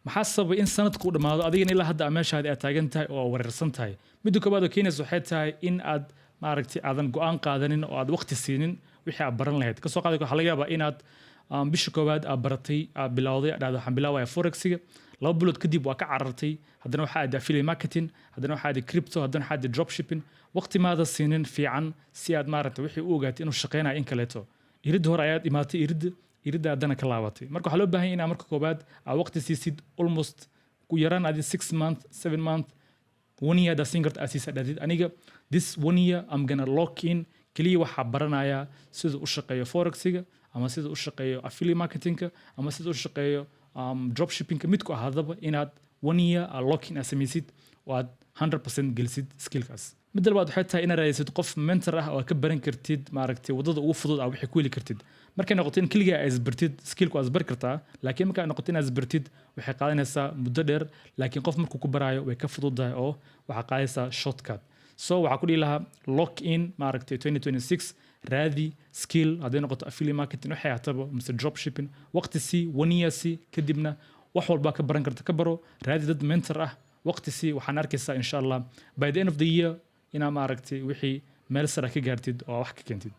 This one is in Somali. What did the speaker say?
maxaa sababay in sanadku u dhamaado adigana ilaa hadda meeshaadi aad taagan tahay oo wareersan tahay midda koobaad oo keenaysa waxay tahay in aad maaragtay aadan go'aan qaadanin oo aad waqti siinin wixii aad baran lahayd kasoo qaadi waxaa laga yaabaa inaad bisha koowaad aad baratay aad bilowday aad waxaan bilaabaya forexiga 2 bilood kadib waa ka carartay haddana waxaa aad affiliate marketing haddana waxaa aad crypto haddana waxaa aad dropshipping waqti maada siinin fiican si aad maaragtay wixii u ogaatay inuu shaqeynayo in kaleeto iridda hore ayaad imaatay iridda haddana ka laabatay marka waxaa loo baahan yahay inaad marka koobaad aad waqti siisid almost ku yaraan adi 6 month 7 month 1 year daad siin karta aad siisa dhadid aniga this 1 year I'm gonna lock in keliya waxaa baranayaa sida u shaqeeyo forexiga ama sida u shaqeeyo affiliate marketingka ama sida u shaqeeyo dropshippingka midku ahaadaba inaad 1 year lock in aad samaysid oo aad 100% gelisid skillkaas midda labaad waxay tahay inaad raadaysid qof mentor ah oo ka baran kartid maaragtay wadada ugu fudud aad wixii ku heli kartid markay noqoto in keligaa aad isbartid skillku aad isbari kartaa laakiin markay noqoto inaad isbartid waxay qaadanaysaa muddo dheer laakiin qof markuu ku baraayo way ka fududahay oo waxaa qaadaysaa shortcut so waxaa ku dhihi lahaa lock in maaragtay 2026 raadi skill hadday noqoto affiliate marketing waxay ahataba mise dropshipping waqti sii 1 year sii kadibna wax walbaa ka baran karta ka baro raadi dad mentor ah waqti sii waxaan arkaysaa insha allah by the end of the year inaa maaragtay wixii meel sare ka gaartid oo wax ka keentid